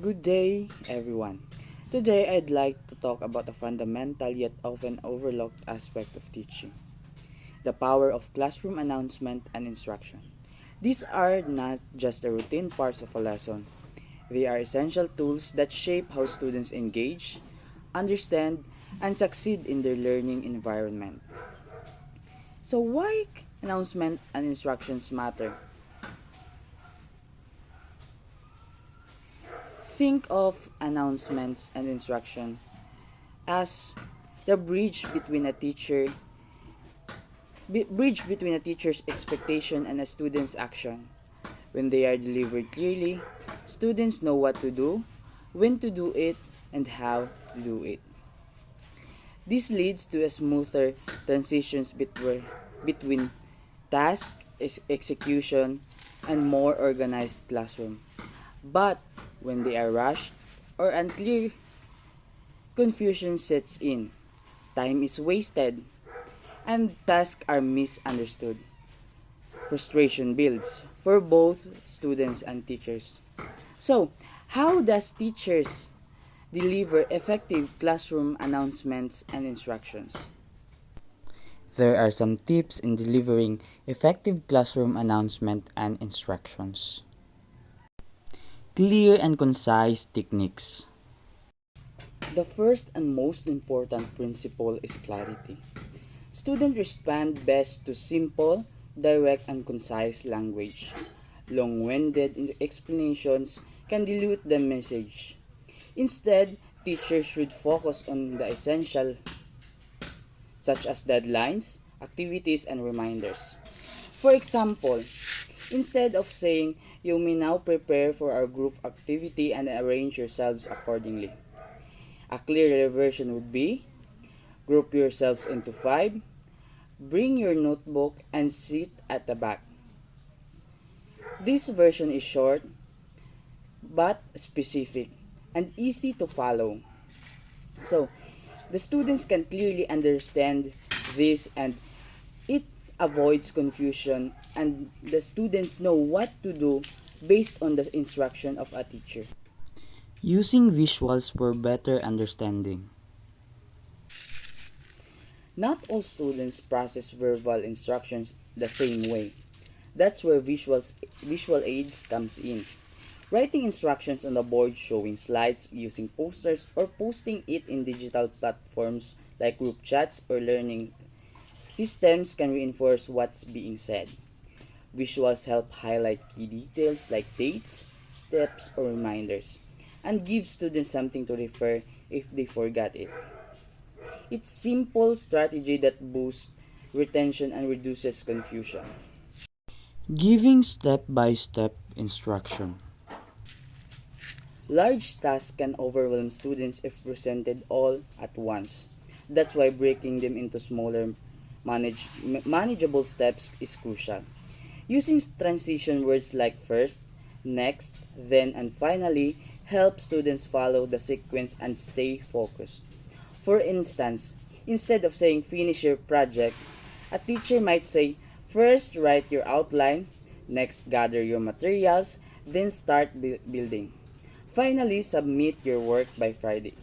Good day, everyone. Today, I'd like to talk about a fundamental yet often overlooked aspect of teaching: the power of classroom announcement and instruction. These are not just the routine parts of a lesson, they are essential tools that shape how students engage, understand, and succeed in their learning environment. So, why announcement and instructions matter? Think of announcements and instruction as the bridge between a teacher's expectation and a student's action. When they are delivered clearly, students know what to do, when to do it, and how to do it. This leads to a smoother transitions between task execution and more organized classroom. But when they are rushed or unclear, confusion sets in. Time is wasted and tasks are misunderstood. Frustration builds for both students and teachers. So, how does teachers deliver effective classroom announcements and instructions? There are some tips in delivering effective classroom announcement and instructions. Clear and concise techniques. The first and most important principle is clarity. Students respond best to simple, direct, and concise language. Long-winded explanations can dilute the message. Instead, teachers should focus on the essential, such as deadlines, activities, and reminders. For example, instead of saying, "You may now prepare for our group activity and arrange yourselves accordingly," a clearer version would be, "Group yourselves into five, bring your notebook, and sit at the back." This version is short but specific and easy to follow. So, the students can clearly understand this and it avoids confusion and the students know what to do based on the instruction of a teacher. Using visuals for better understanding. Not all students process verbal instructions the same way. That's where visual aids comes in. Writing instructions on the board, showing slides, using posters, or posting it in digital platforms like group chats or learning systems can reinforce what's being said. Visuals help highlight key details like dates, steps, or reminders, and give students something to refer if they forgot it. It's simple strategy that boosts retention and reduces confusion. Giving step-by-step instruction. Large tasks can overwhelm students if presented all at once. That's why breaking them into smaller, manageable steps is crucial. Using transition words like first, next, then, and finally helps students follow the sequence and stay focused. For instance, instead of saying finish your project, a teacher might say, "First write your outline, next gather your materials, then start building. Finally, submit your work by Friday."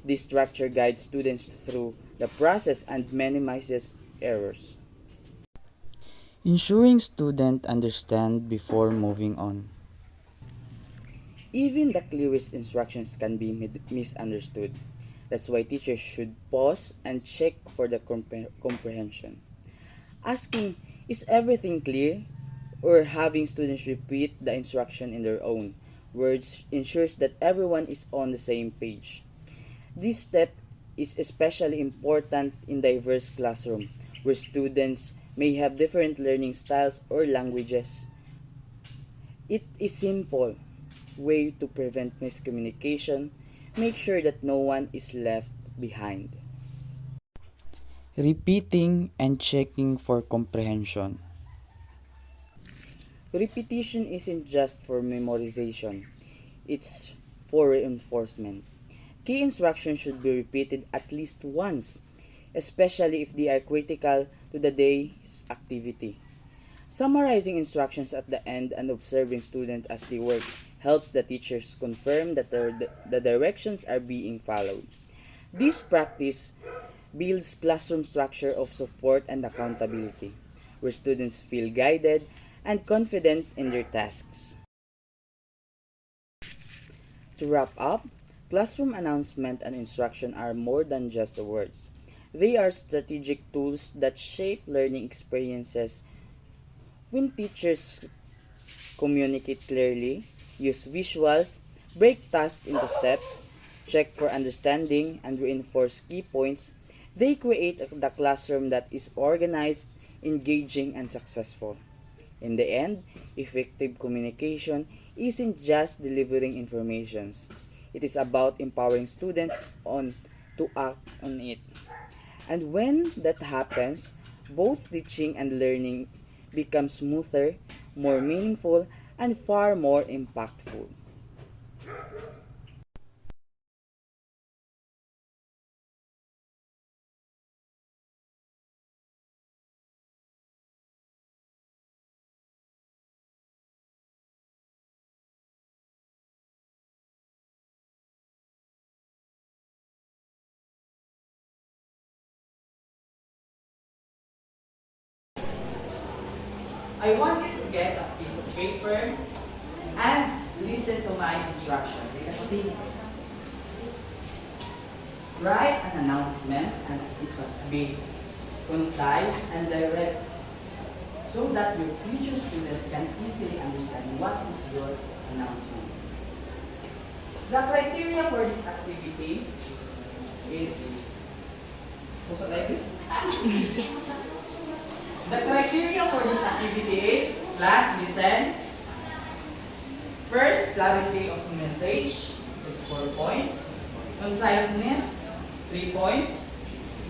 This structure guides students through the process and minimizes errors. Ensuring students understand before moving on. Even the clearest instructions can be misunderstood. That's why teachers should pause and check for the comprehension. Asking, "Is everything clear?" or having students repeat the instruction in their own words ensures that everyone is on the same page. This step is especially important in diverse classrooms where students may have different learning styles or languages. It is simple way to prevent miscommunication, make sure that no one is left behind. Repeating and checking for comprehension. Repetition isn't just for memorization, it's for reinforcement. Key instructions should be repeated at least once, especially if they are critical to the day's activity. Summarizing instructions at the end and observing students as they work helps the teachers confirm that the directions are being followed. This practice builds classroom structure of support and accountability, where students feel guided and confident in their tasks. To wrap up, classroom announcement and instruction are more than just the words. They are strategic tools that shape learning experiences. When teachers communicate clearly, use visuals, break tasks into steps, check for understanding, and reinforce key points, they create the classroom that is organized, engaging, and successful. In the end, effective communication isn't just delivering information. It is about empowering students to act on it. And when that happens, both teaching and learning become smoother, more meaningful, and far more impactful. I want you to get a piece of paper and listen to my instruction. Write an announcement and it must be concise and direct so that your future students can easily understand what is your announcement. The criteria for this activity is the criteria for this activity is class listen. First, clarity of message is 4 points. Conciseness, 3 points.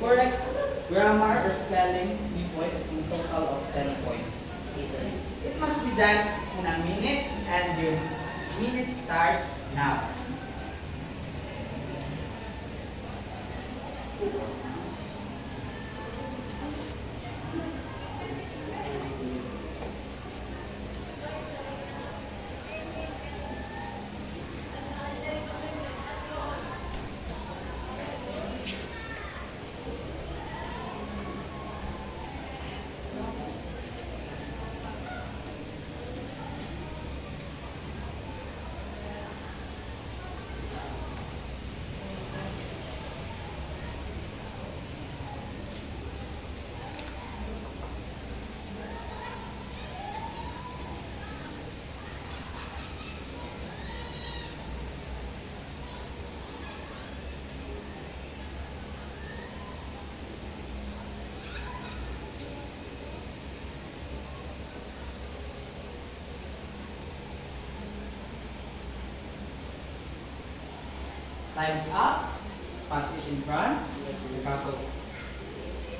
Correct grammar or spelling, 3 points. In total of 10 points. It must be done in a minute and your minute starts now. Time's up. Pass it in front. Count of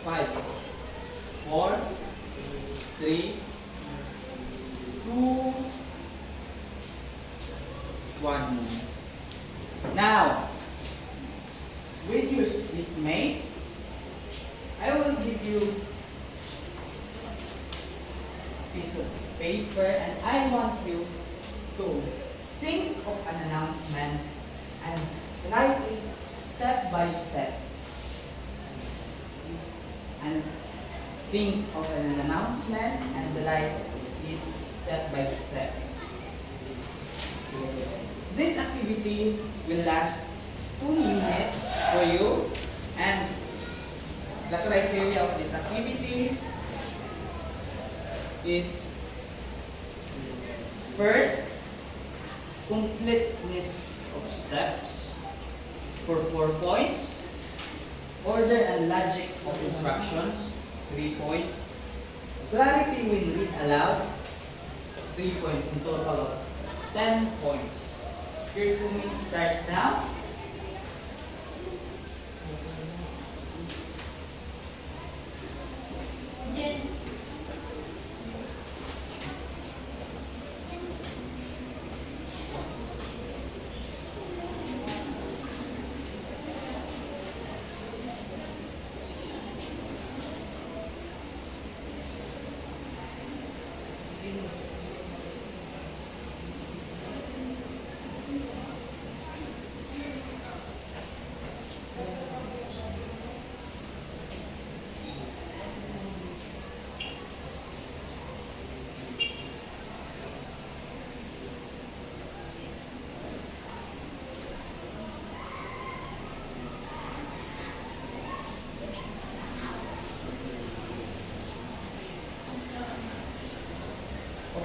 5, 4, 3, 2, 1. Now, with your seatmate, I will give you a piece of paper and I want you to think of an announcement and write it step by step. And think of an announcement and write it step by step. This activity will last 2 minutes for you, and the criteria of this activity is first, completeness of steps for 4 points. Order and logic of instructions, 3 points. Clarity when read aloud, 3 points. In total of 10 points. Your 2 minutes starts now. Yes.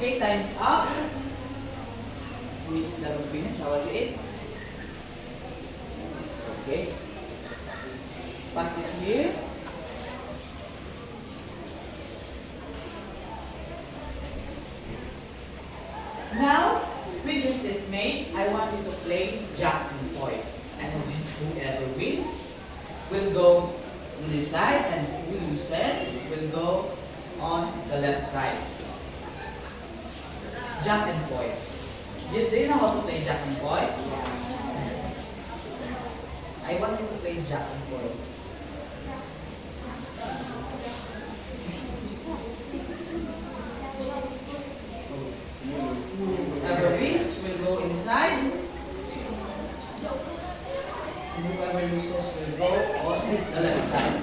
Okay, time's up. Miss Larupinas, how was it? Okay. Pass it here. Now, with your seatmate, I want you to play Jack and Poy. And whoever wins will go to this side, and who loses will go on the left side. Jack and Poy. Do you know how to play Jack and Poy? Yeah. I want you to play Jack and Poy. Whoever wins will go inside. And whoever loses will go on the left side.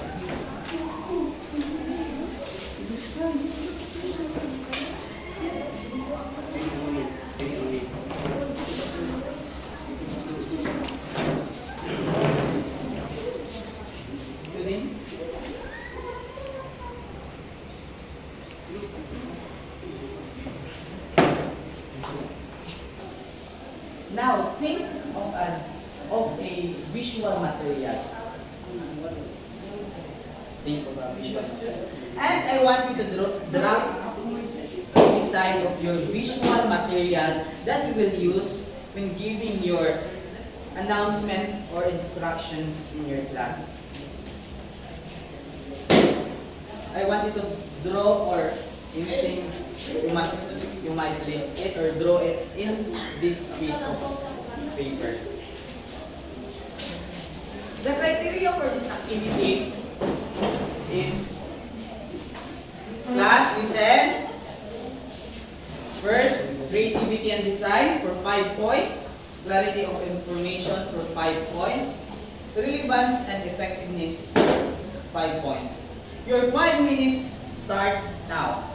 Now think of a visual material. Think of a visual material. And I want you to draw the side of your visual material that you will use when giving your announcement or instructions in your class. I want you to draw or anything you might list it or draw it in this piece of paper. The criteria for this activity is class, listen. First, creativity and design for 5 points. Clarity of information for 5 points. Relevance and effectiveness, 5 points. Your 5 minutes starts now.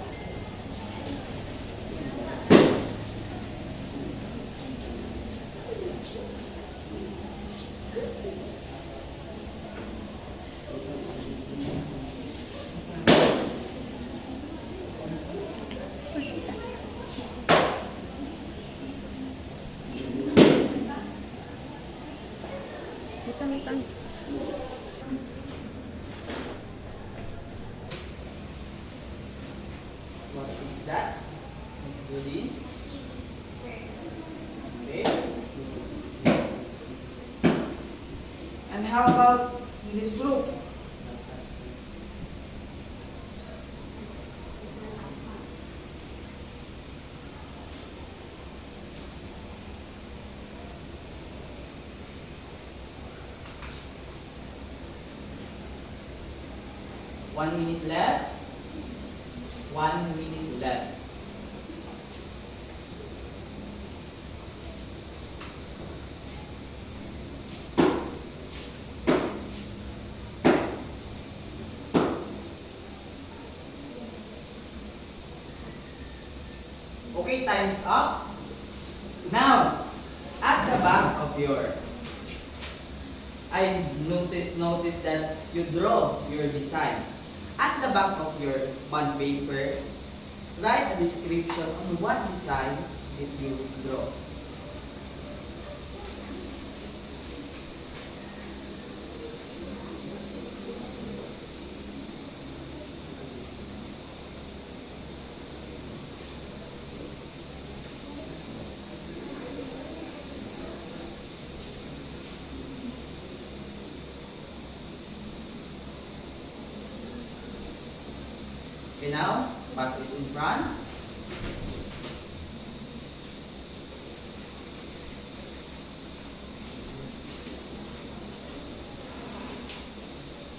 What is that, Miss Julie? Okay. And how about this group? One minute left. 1 minute left. Okay, time's up. Now, at the back of your, I noticed that you draw your design. At the back of your bond paper, write a description on what design did you draw. Okay, now, pass it in front.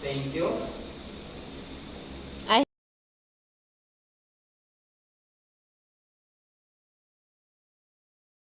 Thank you.